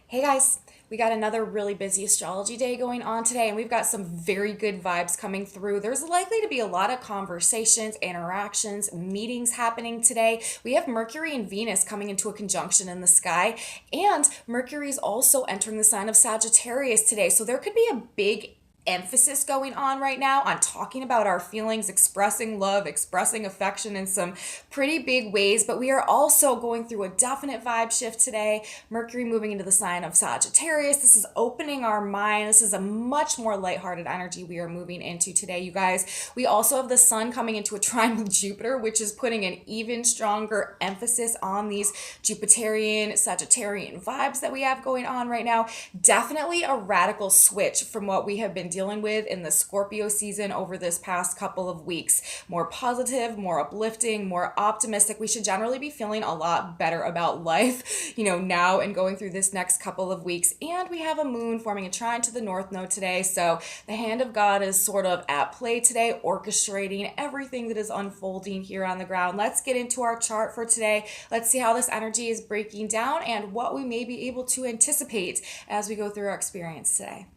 Hey guys, we got another really busy astrology day going on today, and we've got some very good vibes coming through. There's likely to be a lot of conversations, interactions, meetings happening today. We have Mercury and Venus coming into a conjunction in the sky, and Mercury is also entering the sign of Sagittarius today. So there could be a big emphasis going on right now on talking about our feelings, expressing love, expressing affection in some pretty big ways. But we are also going through a definite vibe shift today. Mercury moving into the sign of Sagittarius. This is opening our mind. This is a much more lighthearted energy we are moving into today, you guys. We also have the sun coming into a trine with Jupiter, which is putting an even stronger emphasis on these Jupiterian, Sagittarian vibes that we have going on right now. Definitely a radical switch from what we have been dealing with in the Scorpio season over this past couple of weeks. More positive, more uplifting, more optimistic. We should generally be feeling a lot better about life, now and going through this next couple of weeks. And we have a moon forming a trine to the North Node today. So the hand of God is sort of at play today, orchestrating everything that is unfolding here on the ground. Let's get into our chart for today. Let's see how this energy is breaking down and what we may be able to anticipate as we go through our experience today.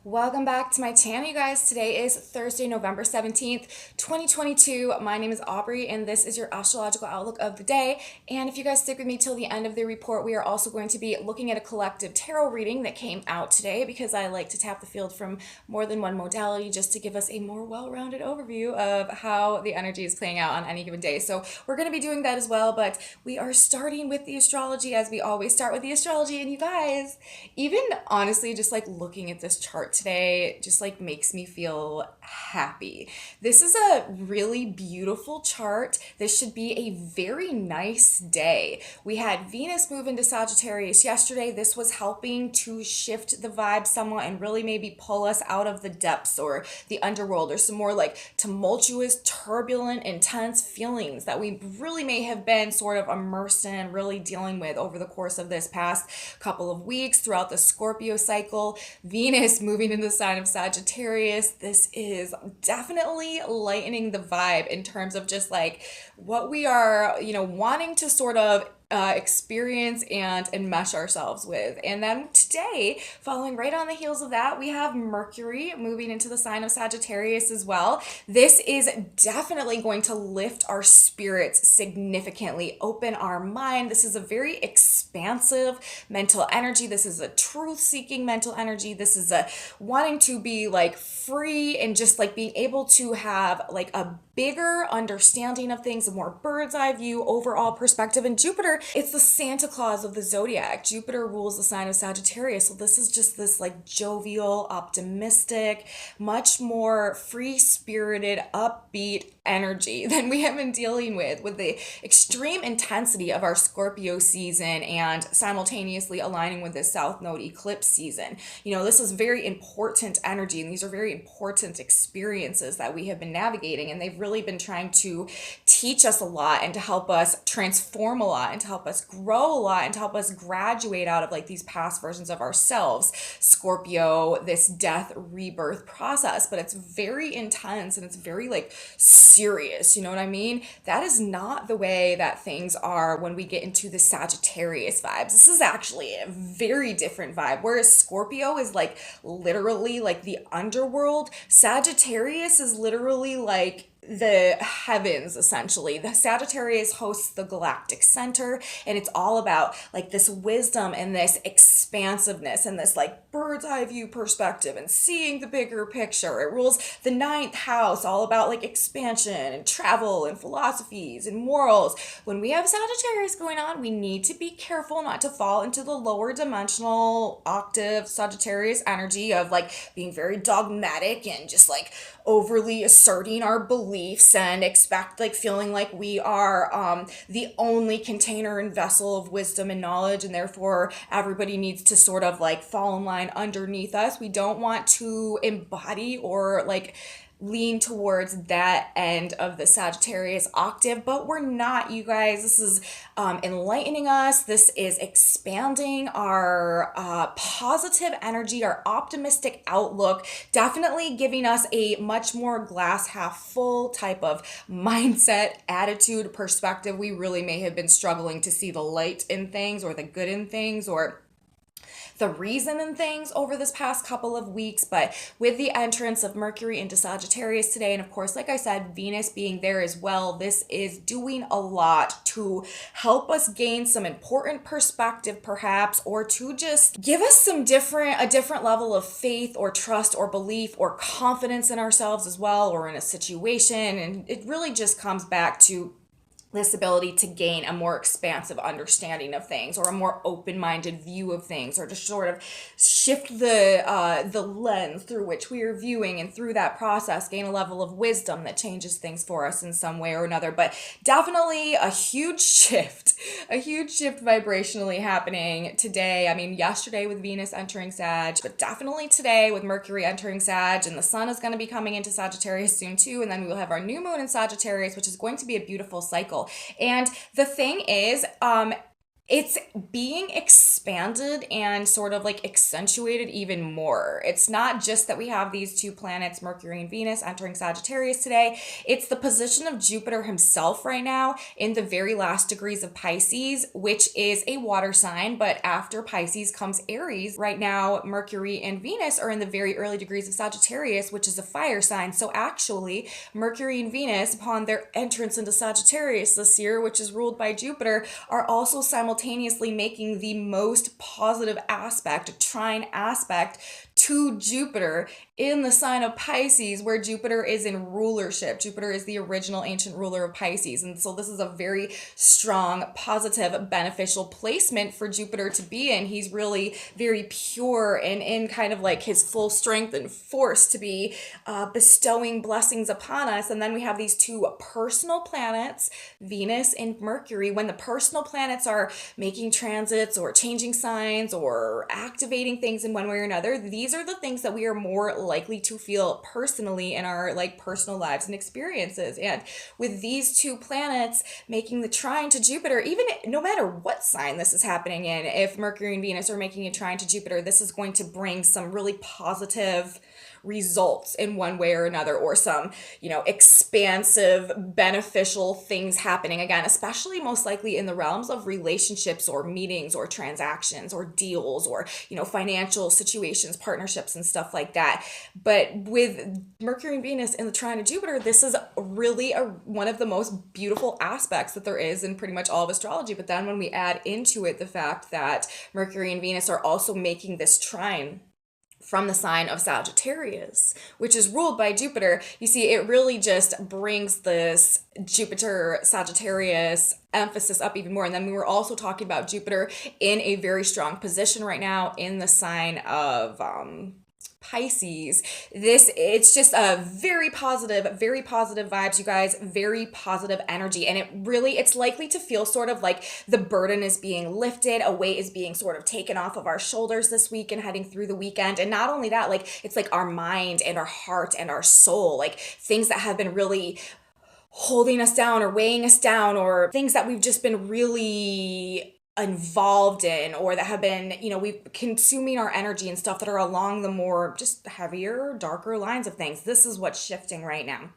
Welcome back to my channel, you guys. Today is Thursday, November 17th, 2022. My name is Aubrey, and this is your astrological outlook of the day. And if you guys stick with me till the end of the report, we are also going to be looking at a collective tarot reading that came out today because I like to tap the field from more than one modality just to give us a more well-rounded overview of how the energy is playing out on any given day. So we're going to be doing that as well, but we are starting with the astrology as we always start with the astrology. And you guys, even honestly, just like looking at this chart today just like makes me feel happy. This is a really beautiful chart. This should be a very nice day. We had Venus move into Sagittarius yesterday. This was helping to shift the vibe somewhat and really maybe pull us out of the depths or the underworld or some more like tumultuous, turbulent, intense feelings that we really may have been sort of immersed in, really dealing with over the course of this past couple of weeks throughout the Scorpio cycle. Venus moving in the sign of Sagittarius. This is definitely lightening the vibe in terms of just like what we are, wanting to sort of experience and enmesh ourselves with. And then today, following right on the heels of that, we have Mercury moving into the sign of Sagittarius as well. This is definitely going to lift our spirits significantly, open our mind. This is a very expansive mental energy. This is a truth-seeking mental energy. This is a wanting to be like free and just like being able to have like a bigger understanding of things, a more bird's eye view, overall perspective. And Jupiter, it's the Santa Claus of the zodiac. Jupiter rules the sign of Sagittarius. So this is just this like jovial, optimistic, much more free-spirited, upbeat energy than we have been dealing with the extreme intensity of our Scorpio season and simultaneously aligning with this South Node eclipse season. This is very important energy, and these are very important experiences that we have been navigating, and they've really been trying to teach us a lot and to help us transform a lot and to help us grow a lot and to help us graduate out of like these past versions of ourselves. Scorpio, this death rebirth process, but it's very intense and it's very like serious, you know what I mean? That is not the way that things are when we get into the Sagittarius vibes. This is actually a very different vibe. Whereas Scorpio is like literally like the underworld, Sagittarius is literally like the heavens, essentially. The Sagittarius hosts the galactic center, and it's all about like this wisdom and this expansiveness and this like bird's eye view perspective and seeing the bigger picture. It rules the ninth house, all about like expansion and travel and philosophies and morals. When we have Sagittarius going on, we need to be careful not to fall into the lower dimensional octave Sagittarius energy of like being very dogmatic and just like overly asserting our beliefs and expect like feeling like we are the only container and vessel of wisdom and knowledge, and therefore everybody needs to sort of like fall in line underneath us. We don't want to embody or like lean towards that end of the Sagittarius octave, but we're not, you guys. This is enlightening us. This is expanding our positive energy, our optimistic outlook, definitely giving us a much more glass half full type of mindset, attitude, perspective. We really may have been struggling to see the light in things or the good in things or the reason in things over this past couple of weeks. But with the entrance of Mercury into Sagittarius today, and of course, like I said, Venus being there as well, this is doing a lot to help us gain some important perspective perhaps, or to just give us a different level of faith or trust or belief or confidence in ourselves as well, or in a situation. And it really just comes back to this ability to gain a more expansive understanding of things, or a more open-minded view of things, or to sort of shift the lens through which we are viewing, and through that process gain a level of wisdom that changes things for us in some way or another. But definitely a huge shift vibrationally happening today. I mean, yesterday with Venus entering Sag, but definitely today with Mercury entering Sag, and the sun is going to be coming into Sagittarius soon too, and then we will have our new moon in Sagittarius, which is going to be a beautiful cycle. And the thing is, it's being expanded and sort of like accentuated even more. It's not just that we have these two planets, Mercury and Venus, entering Sagittarius today. It's the position of Jupiter himself right now in the very last degrees of Pisces, which is a water sign. But after Pisces comes Aries. Right now, Mercury and Venus are in the very early degrees of Sagittarius, which is a fire sign. So actually, Mercury and Venus, upon their entrance into Sagittarius this year, which is ruled by Jupiter, are also simultaneously making the most positive aspect, a trine aspect to Jupiter in the sign of Pisces, where Jupiter is in rulership. Jupiter is the original ancient ruler of Pisces. And so this is a very strong, positive, beneficial placement for Jupiter to be in. He's really very pure and in kind of like his full strength and force to be bestowing blessings upon us. And then we have these two personal planets, Venus and Mercury. When the personal planets are making transits or changing signs or activating things in one way or another, these are the things that we are more likely to feel personally in our like personal lives and experiences. And with these two planets making the trine to Jupiter, even no matter what sign this is happening in, if Mercury and Venus are making a trine to Jupiter, this is going to bring some really positive results in one way or another, or some, expansive, beneficial things happening again, especially most likely in the realms of relationships or meetings or transactions or deals or, financial situations, partnerships and stuff like that. But with Mercury and Venus in the trine of Jupiter, this is really one of the most beautiful aspects that there is in pretty much all of astrology. But then when we add into it the fact that Mercury and Venus are also making this trine from the sign of Sagittarius, which is ruled by Jupiter, you see, it really just brings this Jupiter Sagittarius emphasis up even more. And then we were also talking about Jupiter in a very strong position right now in the sign of Pisces. It's just a very positive vibes, you guys, very positive energy. And it's likely to feel sort of like the burden is being lifted, a weight is being sort of taken off of our shoulders this week and heading through the weekend. And not only that, like, it's like our mind and our heart and our soul, like things that have been really holding us down or weighing us down, or things that we've just been really involved in, or that have been, we've consuming our energy and stuff that are along the more just heavier, darker lines of things. This is what's shifting right now.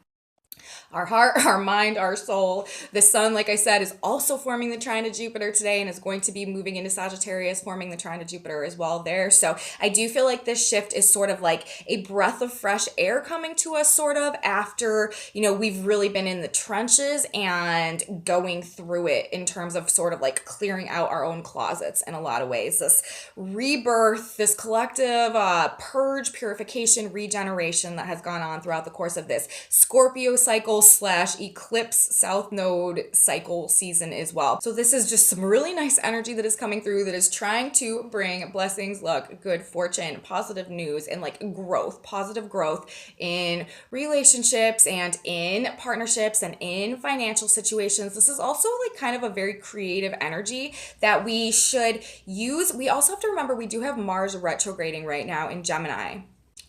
Our heart, our mind, our soul. The sun, like I said, is also forming the trine to Jupiter today and is going to be moving into Sagittarius, forming the trine to Jupiter as well there. So I do feel like this shift is sort of like a breath of fresh air coming to us, sort of after, we've really been in the trenches and going through it in terms of sort of like clearing out our own closets in a lot of ways. This rebirth, this collective purge, purification, regeneration that has gone on throughout the course of this Scorpio cycle / eclipse south node cycle season as well. So this is just some really nice energy that is coming through, that is trying to bring blessings, luck, good fortune, positive news, and like growth, positive growth in relationships and in partnerships and in financial situations. This is also like kind of a very creative energy that we should use. We also have to remember we do have Mars retrograding right now in Gemini,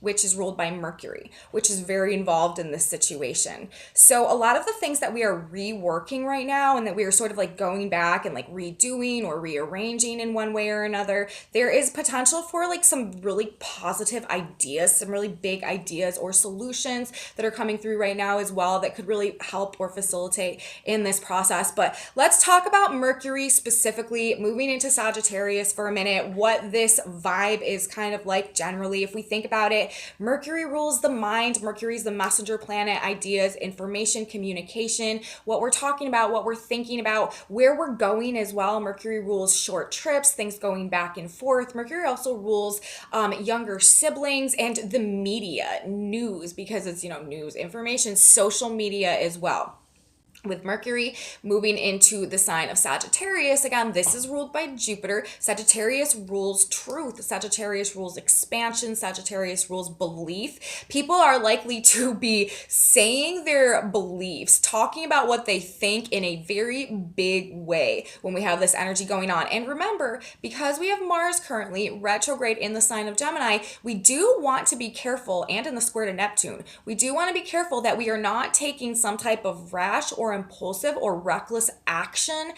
which is ruled by Mercury, which is very involved in this situation. So a lot of the things that we are reworking right now and that we are sort of like going back and like redoing or rearranging in one way or another, there is potential for like some really positive ideas, some really big ideas or solutions that are coming through right now as well that could really help or facilitate in this process. But let's talk about Mercury specifically, moving into Sagittarius for a minute, what this vibe is kind of like generally. If we think about it, Mercury rules the mind. Mercury is the messenger planet, ideas, information, communication, what we're talking about, what we're thinking about, where we're going as well. Mercury rules short trips, things going back and forth. Mercury also rules younger siblings and the media, news, because it's, news, information, social media as well. With Mercury moving into the sign of Sagittarius, again, this is ruled by Jupiter. Sagittarius rules truth. Sagittarius rules expansion. Sagittarius rules belief. People are likely to be saying their beliefs, talking about what they think in a very big way when we have this energy going on. And remember, because we have Mars currently retrograde in the sign of Gemini, we do want to be careful, and in the square to Neptune, we do want to be careful that we are not taking some type of rash or impulsive or reckless action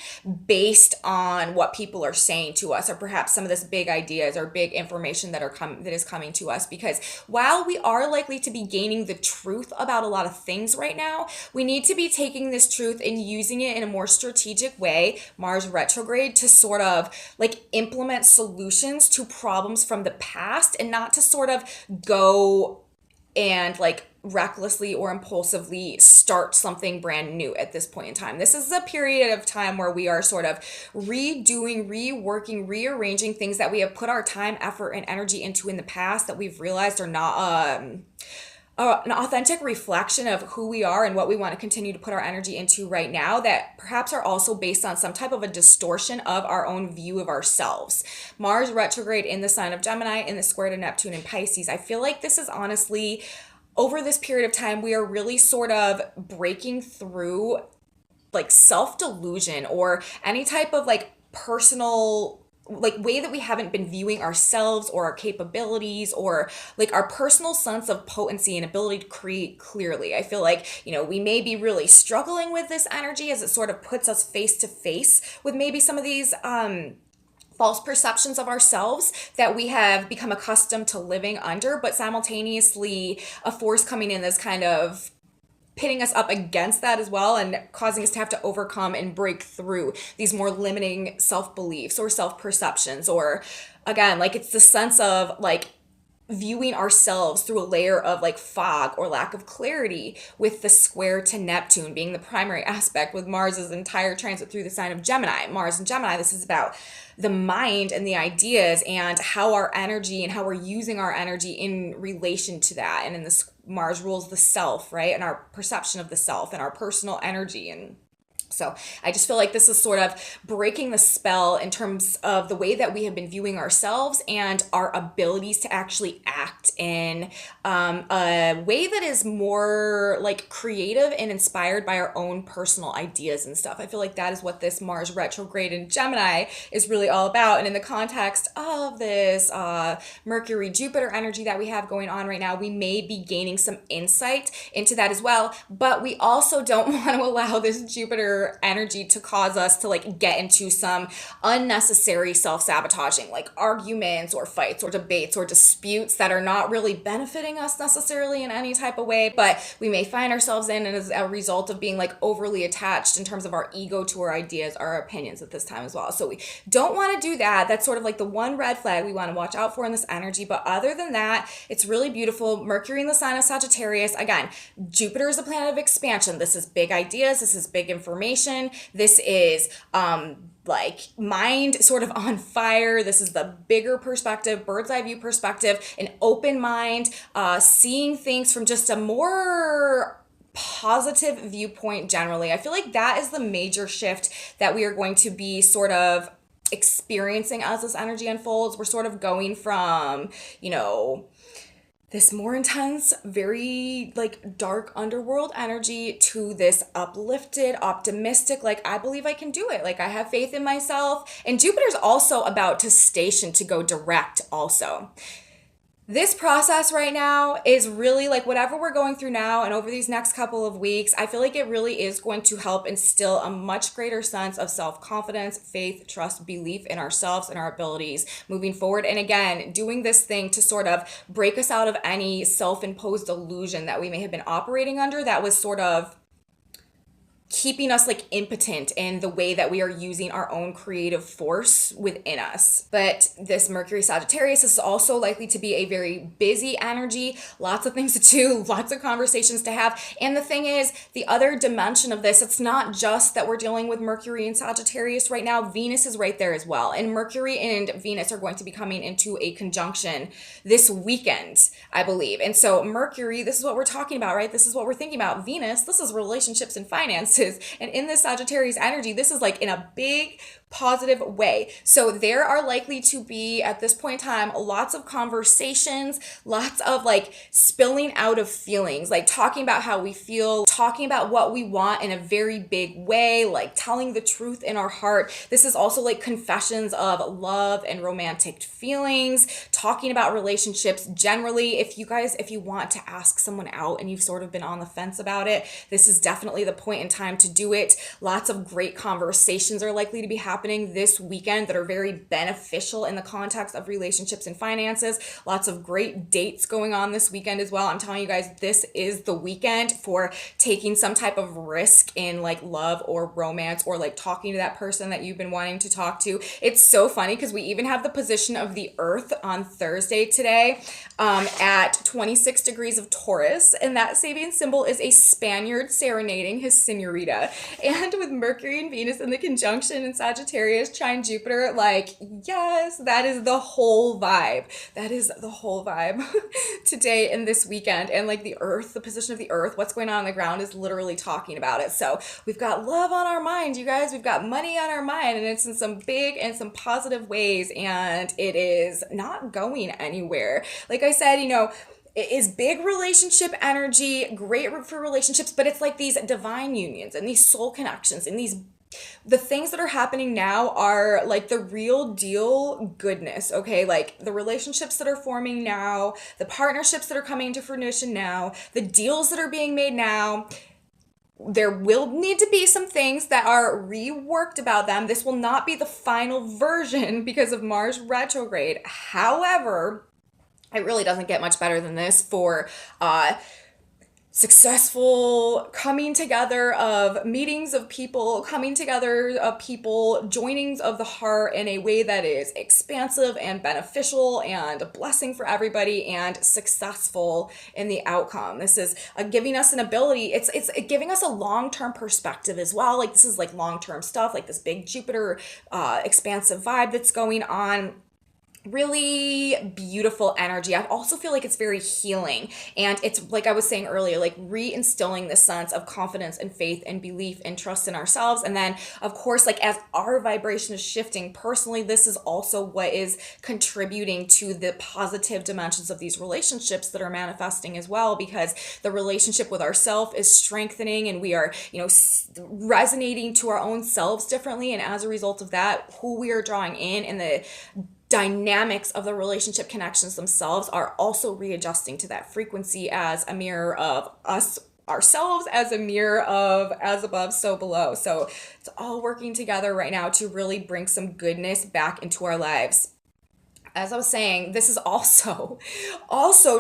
based on what people are saying to us, or perhaps some of this big ideas or big information that is coming to us. Because while we are likely to be gaining the truth about a lot of things right now, we need to be taking this truth and using it in a more strategic way, Mars retrograde, to sort of like implement solutions to problems from the past, and not to sort of go and like recklessly or impulsively start something brand new at this point in time. This is a period of time where we are sort of redoing, reworking, rearranging things that we have put our time, effort, and energy into in the past that we've realized are not an authentic reflection of who we are and what we want to continue to put our energy into right now, that perhaps are also based on some type of a distortion of our own view of ourselves. Mars retrograde in the sign of Gemini, in the square to Neptune and Pisces. I feel like this is honestly, over this period of time, we are really sort of breaking through like self-delusion or any type of like personal like way that we haven't been viewing ourselves or our capabilities or like our personal sense of potency and ability to create clearly. I feel like, we may be really struggling with this energy as it sort of puts us face to face with maybe some of these false perceptions of ourselves that we have become accustomed to living under, but simultaneously a force coming in that's kind of pitting us up against that as well, and causing us to have to overcome and break through these more limiting self-beliefs or self-perceptions. Or again, like it's the sense of like viewing ourselves through a layer of like fog or lack of clarity, with the square to Neptune being the primary aspect, with Mars's entire transit through the sign of Gemini. Mars and Gemini, this is about the mind and the ideas and how our energy and how we're using our energy in relation to that. And in this, Mars rules the self, right? And our perception of the self and our personal energy. And so I just feel like this is sort of breaking the spell in terms of the way that we have been viewing ourselves and our abilities to actually act in a way that is more like creative and inspired by our own personal ideas and stuff. I feel like that is what this Mars retrograde in Gemini is really all about. And in the context of this Mercury Jupiter energy that we have going on right now, we may be gaining some insight into that as well. But we also don't want to allow this Jupiter energy to cause us to like get into some unnecessary self-sabotaging, like arguments or fights or debates or disputes that are not really benefiting us necessarily in any type of way, but we may find ourselves in as a result of being like overly attached in terms of our ego to our ideas, our opinions at this time as well. So we don't want to do that. That's sort of like the one red flag we want to watch out for in this energy. But other than that, it's really beautiful. Mercury in the sign of Sagittarius. Again, Jupiter is the planet of expansion. This is big ideas. This is big information. This is like mind sort of on fire. This is the bigger perspective, bird's eye view perspective, an open mind, seeing things from just a more positive viewpoint generally. I feel like that is the major shift that we are going to be sort of experiencing as this energy unfolds. We're sort of going from, this more intense, very like dark underworld energy to this uplifted, optimistic, like I believe I can do it. Like I have faith in myself. And Jupiter's also about to station to go direct also. This process right now is really like whatever we're going through now and over these next couple of weeks, I feel like it really is going to help instill a much greater sense of self confidence, faith, trust, belief in ourselves and our abilities moving forward. And again, doing this thing to sort of break us out of any self imposed illusion that we may have been operating under that was sort of keeping us like impotent in the way that we are using our own creative force within us. But this Mercury Sagittarius is also likely to be a very busy energy, lots of things to do, lots of conversations to have. And the thing is, the other dimension of this, it's not just that we're dealing with Mercury and Sagittarius right now, Venus is right there as well. And Mercury and Venus are going to be coming into a conjunction this weekend, I believe. And so Mercury, this is what we're talking about, right? This is what we're thinking about. Venus, this is relationships and finances. And in this Sagittarius energy, this is like in a big positive way. So there are likely to be at this point in time lots of conversations, lots of like spilling out of feelings, like talking about how we feel, talking about what we want in a very big way, like telling the truth in our heart. This is also like confessions of love and romantic feelings, talking about relationships generally. If you want to ask someone out and you've sort of been on the fence about it, this is definitely the point in time to do it. Lots of great conversations are likely to be happening this weekend that are very beneficial in the context of relationships and finances. Lots of great dates going on this weekend as well. I'm telling you guys, this is the weekend for taking some type of risk in like love or romance or like talking to that person that you've been wanting to talk to. It's so funny because we even have the position of the Earth on Thursday today at 26 degrees of Taurus, and that Sabian symbol is a Spaniard serenading his senorita. And with Mercury and Venus in the conjunction in Sagittarius, trine Jupiter, like, yes, that is the whole vibe. That is the whole vibe today and this weekend. And like the Earth, the position of the Earth, what's going on the ground is literally talking about it. So we've got love on our mind, you guys. We've got money on our mind, and it's in some big and some positive ways, and it is not going anywhere. Like I said, it is big relationship energy, great for relationships, but it's like these divine unions and these soul connections and the things that are happening now are like the real deal goodness, okay? Like the relationships that are forming now, the partnerships that are coming to fruition now, the deals that are being made now. There will need to be some things that are reworked about them. This will not be the final version because of Mars retrograde. However, it really doesn't get much better than this for successful coming together of meetings of people, coming together of people, joinings of the heart in a way that is expansive and beneficial and a blessing for everybody and successful in the outcome. This is giving us an ability. It's giving us a long-term perspective as well. Like this is like long-term stuff, like this big Jupiter expansive vibe that's going on. Really beautiful energy. I also feel like it's very healing, and it's like I was saying earlier, like reinstilling this sense of confidence and faith and belief and trust in ourselves. And then of course, like as our vibration is shifting personally, this is also what is contributing to the positive dimensions of these relationships that are manifesting as well, because the relationship with ourself is strengthening, and we are resonating to our own selves differently, and as a result of that, who we are drawing in and the dynamics of the relationship connections themselves are also readjusting to that frequency as a mirror of us ourselves, as a mirror of as above so below. So it's all working together right now to really bring some goodness back into our lives. As I was saying, this is also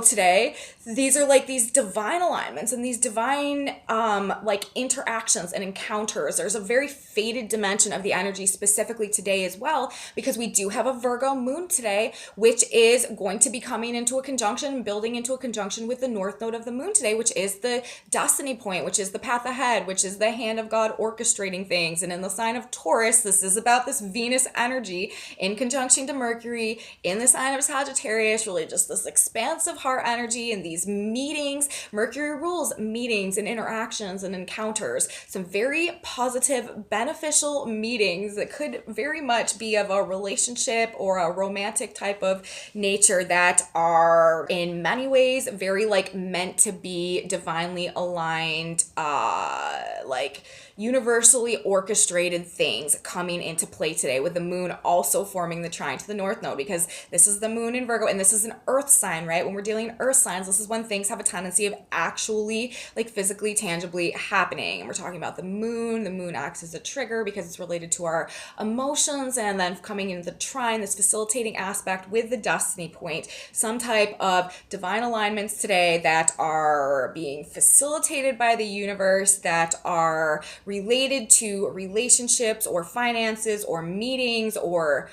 today, these are like these divine alignments and these divine like interactions and encounters. There's a very faded dimension of the energy specifically today as well, because we do have a Virgo moon today, which is going to be coming into a conjunction, building into a conjunction with the north node of the moon today, which is the destiny point, which is the path ahead, which is the hand of God orchestrating things. And in the sign of Taurus, this is about this Venus energy in conjunction to Mercury in the sign of Sagittarius, really just this expansive heart energy and these meetings. Mercury rules meetings and interactions and encounters. Some very positive, beneficial meetings that could very much be of a relationship or a romantic type of nature that are in many ways very like meant to be divinely aligned, like universally orchestrated things coming into play today, with the moon also forming the trine to the north node, because this is the moon in Virgo and this is an earth sign, right? When we're dealing in earth signs, this is when things have a tendency of actually like physically, tangibly happening. And we're talking about the moon acts as a trigger because it's related to our emotions, and then coming into the trine, this facilitating aspect with the destiny point, some type of divine alignments today that are being facilitated by the universe, that are related to relationships or finances or meetings or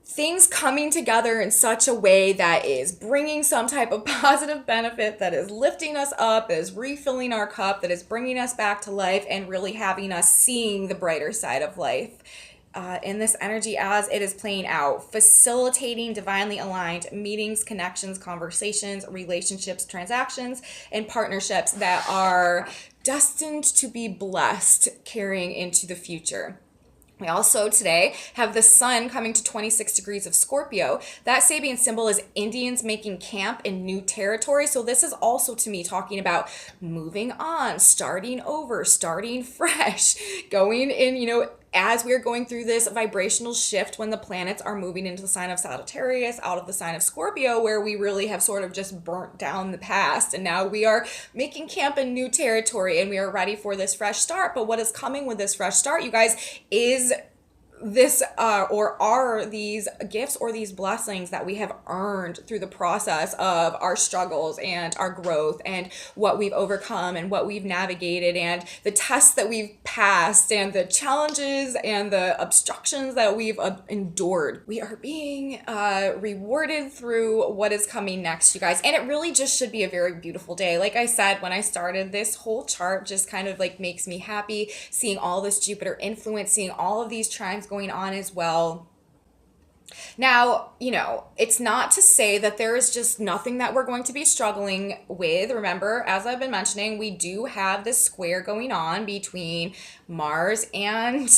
things coming together in such a way that is bringing some type of positive benefit, that is lifting us up, that is refilling our cup, that is bringing us back to life and really having us seeing the brighter side of life. In this energy as it is playing out, facilitating divinely aligned meetings, connections, conversations, relationships, transactions, and partnerships that are destined to be blessed carrying into the future. We also today have the sun coming to 26 degrees of Scorpio. That Sabian symbol is Indians making camp in new territory. So this is also to me talking about moving on, starting over, starting fresh, going in, as we're going through this vibrational shift when the planets are moving into the sign of Sagittarius, out of the sign of Scorpio, where we really have sort of just burnt down the past. And now we are making camp in new territory and we are ready for this fresh start. But what is coming with this fresh start, you guys, is this or are these gifts or these blessings that we have earned through the process of our struggles and our growth and what we've overcome and what we've navigated and the tests that we've passed and the challenges and the obstructions that we've endured. We are being rewarded through what is coming next, you guys. And it really just should be a very beautiful day. Like I said, when I started, this whole chart just kind of like makes me happy, seeing all this Jupiter influence, seeing all of these trines going on as well. Now, it's not to say that there is just nothing that we're going to be struggling with. Remember, as I've been mentioning, we do have this square going on between Mars and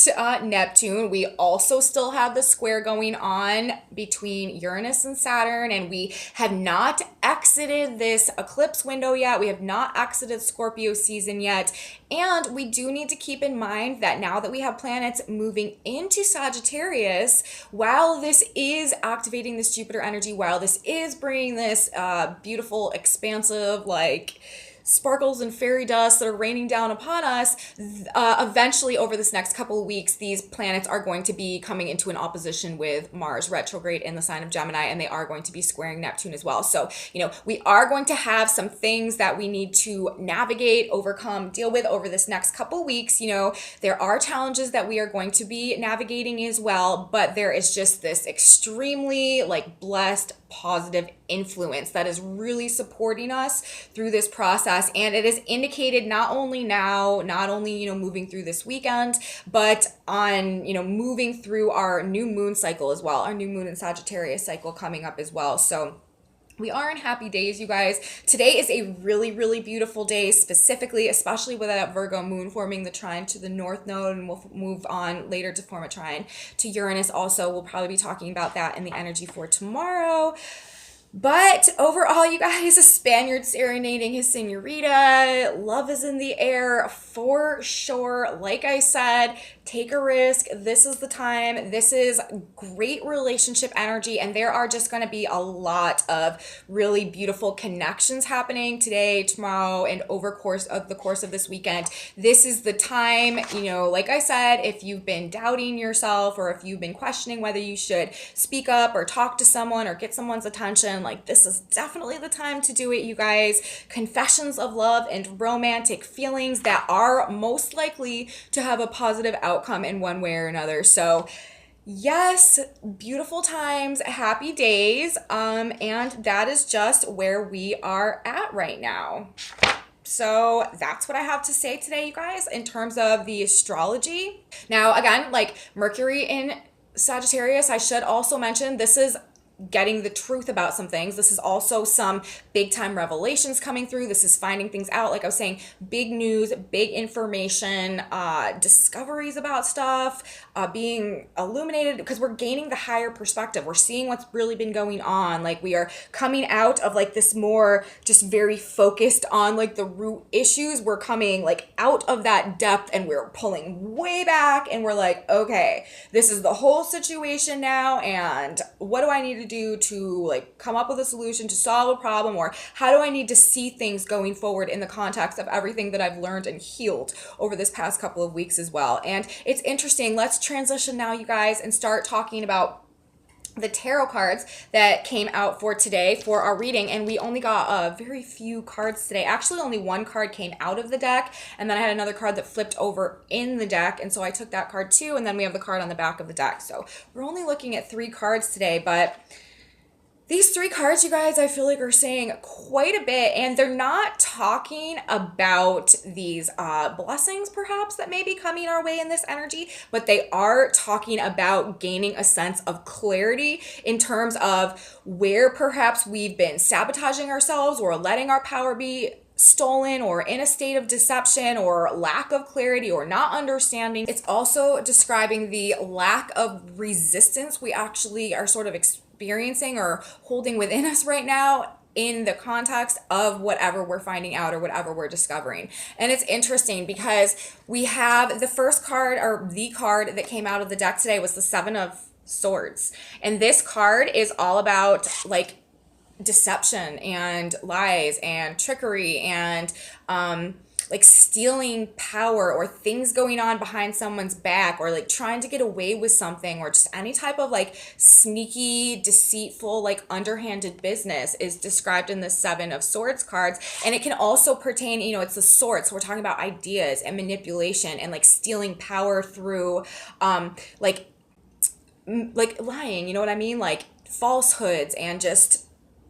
Neptune. We also still have the square going on between Uranus and Saturn, and we have not exited this eclipse window yet. We have not exited Scorpio season yet. And we do need to keep in mind that now that we have planets moving into Sagittarius, while this is activating this Jupiter energy, while this is bringing this beautiful, expansive, like sparkles and fairy dust that are raining down upon us, eventually over this next couple of weeks, these planets are going to be coming into an opposition with Mars retrograde in the sign of Gemini, and they are going to be squaring Neptune as well. So, we are going to have some things that we need to navigate, overcome, deal with over this next couple of weeks. There are challenges that we are going to be navigating as well, but there is just this extremely blessed, positive influence that is really supporting us through this process. And it is indicated not only now, not only, moving through this weekend, but on, moving through our new moon cycle as well, our new moon and Sagittarius cycle coming up as well. So we are in happy days, you guys. Today is a really, really beautiful day, specifically, especially with that Virgo moon forming the trine to the north node, and we'll move on later to form a trine to Uranus also. We'll probably be talking about that in the energy for tomorrow. But overall, you guys, a Spaniard serenading his senorita. Love is in the air for sure. Like I said, take a risk. This is the time. This is great relationship energy. And there are just going to be a lot of really beautiful connections happening today, tomorrow, and over the course of this weekend. This is the time, like I said, if you've been doubting yourself or if you've been questioning whether you should speak up or talk to someone or get someone's attention, this is definitely the time to do it, you guys. Confessions of love and romantic feelings that are most likely to have a positive outcome in one way or another. So yes, beautiful times, happy days, and that is just where we are at right now. So that's what I have to say today, you guys, in terms of the astrology. Now, again, Mercury in Sagittarius, I should also mention this is getting the truth about some things. This is also some big time revelations coming through. This is finding things out. Like I was saying, big news, big information, discoveries about stuff, being illuminated, because we're gaining the higher perspective. We're seeing what's really been going on. Like we are coming out of like this more just very focused on like the root issues. We're coming like out of that depth and we're pulling way back and we're like, okay, this is the whole situation now, and what do I need to do to like come up with a solution to solve a problem, or how do I need to see things going forward in the context of everything that I've learned and healed over this past couple of weeks as well. And it's interesting. Let's transition now, you guys, and start talking about the tarot cards that came out for today for our reading. And we only got very few cards today. Actually, only one card came out of the deck, and then I had another card that flipped over in the deck, and so I took that card too, and then we have the card on the back of the deck. So we're only looking at 3 cards today, but these 3 cards, you guys, I feel like are saying quite a bit, and they're not talking about these blessings perhaps that may be coming our way in this energy, but they are talking about gaining a sense of clarity in terms of where perhaps we've been sabotaging ourselves or letting our power be stolen, or in a state of deception or lack of clarity or not understanding. It's also describing the lack of resistance we actually are sort of experiencing or holding within us right now in the context of whatever we're finding out or whatever we're discovering. And it's interesting because we have the first card, or the card that came out of the deck today, was the 7 of Swords. And this card is all about like deception and lies and trickery and like stealing power, or things going on behind someone's back, or like trying to get away with something, or just any type of like sneaky, deceitful, like underhanded business is described in the 7 of Swords cards. And it can also pertain, you know, it's the sword, so we're talking about ideas and manipulation and like stealing power through like lying, you know what I mean, like falsehoods and just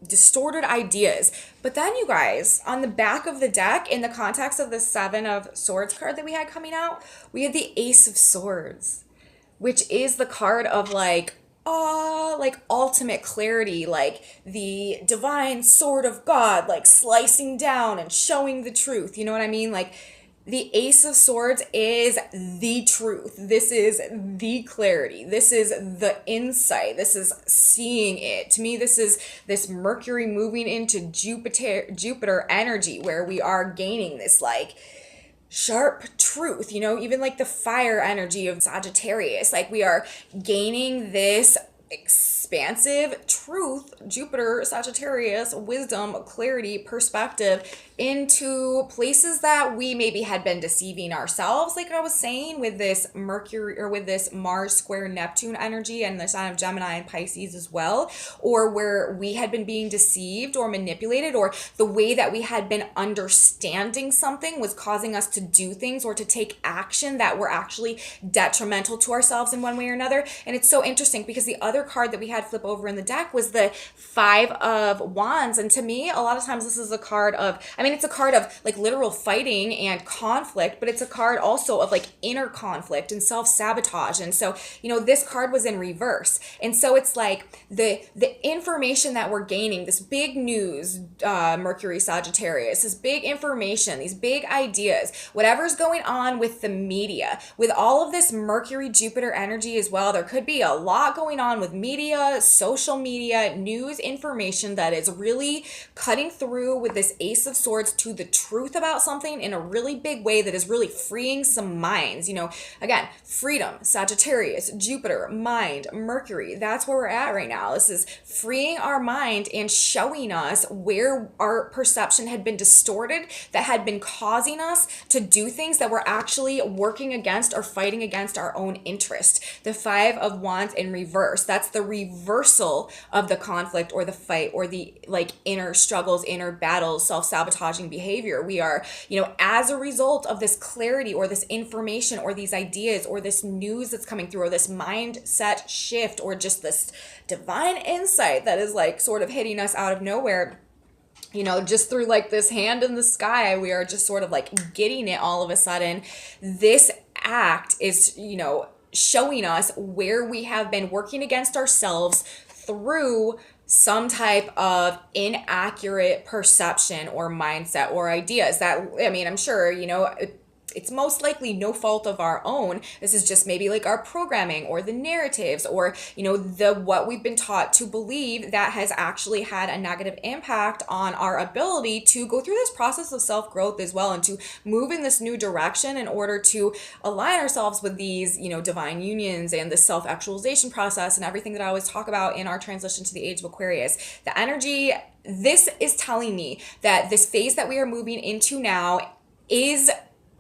distorted ideas. But then, you guys, on the back of the deck, in the context of the 7 of Swords card that we had coming out, we had the Ace of Swords, which is the card of like ultimate clarity, like the divine sword of God, like slicing down and showing the truth, you know what I mean? Like the Ace of Swords is the truth. This is the clarity. This is the insight. This is seeing it. To me, this is this Mercury moving into Jupiter energy, where we are gaining this like sharp truth, you know, even like the fire energy of Sagittarius. Like we are gaining this expansive truth, Jupiter, Sagittarius, wisdom, clarity, perspective, into places that we maybe had been deceiving ourselves, like I was saying, with this Mercury, or with this Mars square Neptune energy and the sign of Gemini and Pisces as well, or where we had been being deceived or manipulated, or the way that we had been understanding something was causing us to do things or to take action that were actually detrimental to ourselves in one way or another. And it's so interesting because the other card that we had flip over in the deck was the 5 of Wands. And to me, a lot of times this is a card of, it's a card of like literal fighting and conflict, but it's a card also of like inner conflict and self-sabotage. And so, you know, this card was in reverse. And so it's like the information that we're gaining, this big news, Mercury, Sagittarius, this big information, these big ideas, whatever's going on with the media, with all of this Mercury, Jupiter energy as well, there could be a lot going on with media, social media, news, information that is really cutting through with this Ace of Swords to the truth about something in a really big way that is really freeing some minds. You know, again, freedom, Sagittarius, Jupiter, mind, Mercury, that's where we're at right now. This is freeing our mind and showing us where our perception had been distorted, that had been causing us to do things that were actually working against or fighting against our own interest. The 5 of Wands in reverse, that's the reversal of the conflict or the fight or the like inner struggles, inner battles, self-sabotaging behavior. We are, you know, as a result of this clarity or this information or these ideas or this news that's coming through, or this mindset shift, or just this divine insight that is like sort of hitting us out of nowhere, you know, just through like this hand in the sky, we are just sort of like getting it all of a sudden. This act is, you know, showing us where we have been working against ourselves through some type of inaccurate perception or mindset or ideas that, I mean, I'm sure, it's most likely no fault of our own. This is just maybe like our programming or the narratives or, the what we've been taught to believe that has actually had a negative impact on our ability to go through this process of self-growth as well, and to move in this new direction in order to align ourselves with these, divine unions and the self-actualization process and everything that I always talk about in our transition to the age of Aquarius. The energy, this is telling me that this phase that we are moving into now is,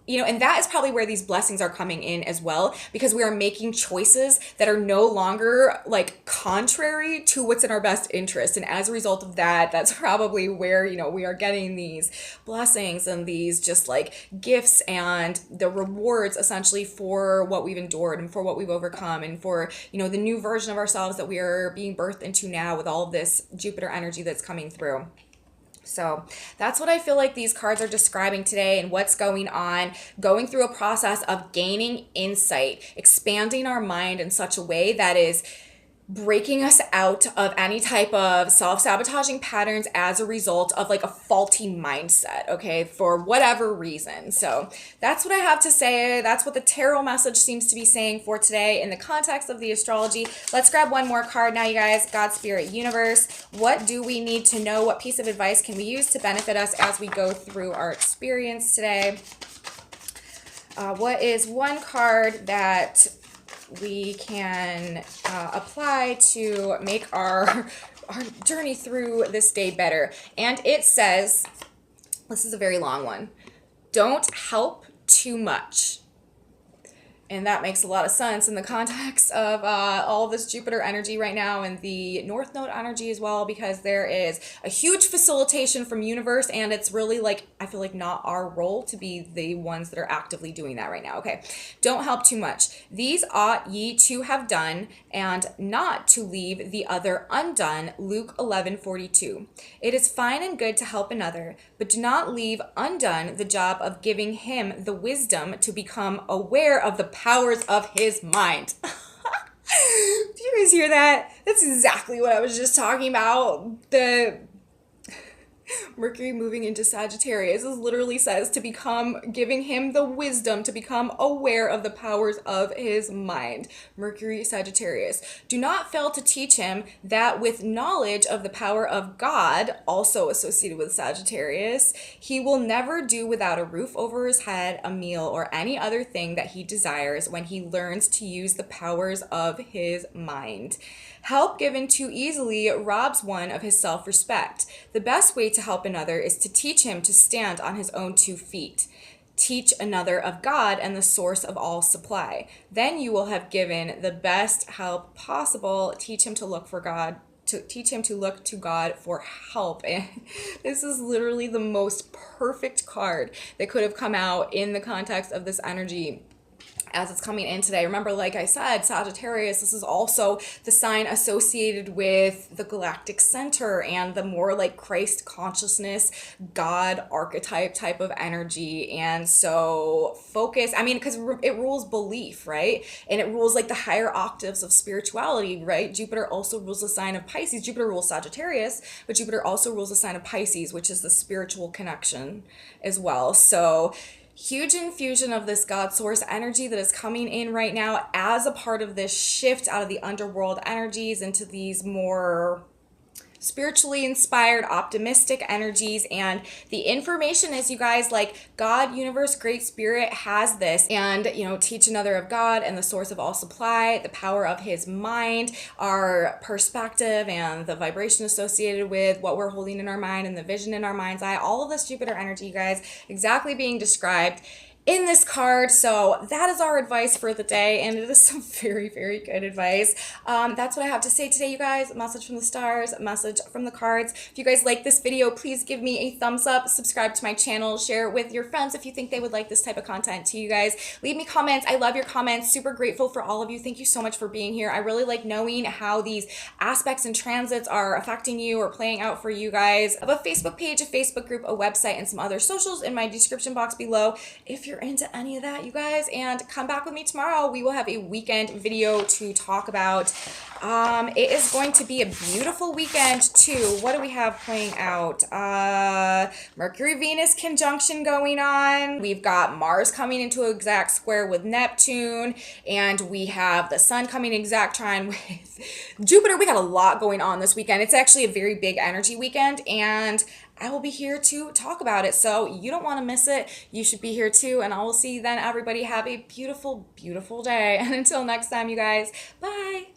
and that is probably where these blessings are coming in as well, because we are making choices that are no longer like contrary to what's in our best interest. And as a result of that, that's probably where, we are getting these blessings and these just like gifts and the rewards essentially for what we've endured and for what we've overcome and for, the new version of ourselves that we are being birthed into now with all of this Jupiter energy that's coming through. So that's what I feel like these cards are describing today, and what's going on, going through a process of gaining insight, expanding our mind in such a way that is breaking us out of any type of self-sabotaging patterns as a result of like a faulty mindset, okay, for whatever reason. So that's what I have to say. That's what the tarot message seems to be saying for today in the context of the astrology. Let's grab one more card now, you guys. God, Spirit, Universe, what do we need to know? What piece of advice can we use to benefit us as we go through our experience today? What is one card that we can apply to make our journey through this day better? And it says, this is a very long one, don't help too much. And that makes a lot of sense in the context of all this Jupiter energy right now and the North Node energy as well, because there is a huge facilitation from universe, and it's really like, I feel like not our role to be the ones that are actively doing that right now. Okay, don't help too much. These ought ye to have done, and not to leave the other undone. Luke 11:42. It is fine and good to help another, but do not leave undone the job of giving him the wisdom to become aware of the powers of his mind. Do you guys hear that? That's exactly what I was just talking about. The Mercury moving into Sagittarius is literally says to become, giving him the wisdom to become aware of the powers of his mind. Mercury, Sagittarius. Do not fail to teach him that with knowledge of the power of God, also associated with Sagittarius, he will never do without a roof over his head, a meal, or any other thing that he desires when he learns to use the powers of his mind. Help given too easily robs one of his self-respect. The best way to help another is to teach him to stand on his own 2 feet. Teach another of God and the source of all supply. Then you will have given the best help possible. Teach him to look for God. To teach him to look to God for help. And this is literally the most perfect card that could have come out in the context of this energy as it's coming in today. Remember, like I said, Sagittarius, this is also the sign associated with the galactic center and the more like Christ consciousness, God archetype type of energy. And so focus, I mean, because it rules belief, right? And it rules like the higher octaves of spirituality, right? Jupiter also rules the sign of Pisces. Jupiter rules Sagittarius, but Jupiter also rules the sign of Pisces, which is the spiritual connection as well. So huge infusion of this God source energy that is coming in right now as a part of this shift out of the underworld energies into these more spiritually inspired, optimistic energies. And the information is, you guys, like God, universe, great spirit has this, and teach another of God and the source of all supply, the power of his mind, our perspective and the vibration associated with what we're holding in our mind and the vision in our mind's eye. All of this Jupiter energy, you guys, exactly being described in this card. So that is our advice for the day, and it is some very, very good advice. That's what I have to say today, you guys. A message from the stars, a message from the cards. If you guys like this video, please give me a thumbs up, subscribe to my channel, share it with your friends if you think they would like this type of content too, you guys. Leave me comments. I love your comments. Super grateful for all of you. Thank you so much for being here. I really like knowing how these aspects and transits are affecting you or playing out for you guys. I have a Facebook page, a Facebook group, a website, and some other socials in my description box below. If you're you're into any of that, you guys. And come back with me tomorrow. We will have a weekend video to talk about. It is going to be a beautiful weekend too. What do we have playing out? Mercury-Venus conjunction going on. We've got Mars coming into an exact square with Neptune, and we have the Sun coming exact trine with Jupiter. We got a lot going on this weekend. It's actually a very big energy weekend, and I will be here to talk about it. So you don't want to miss it. You should be here too. And I will see you then. Everybody have a beautiful, beautiful day. And until next time, you guys, bye.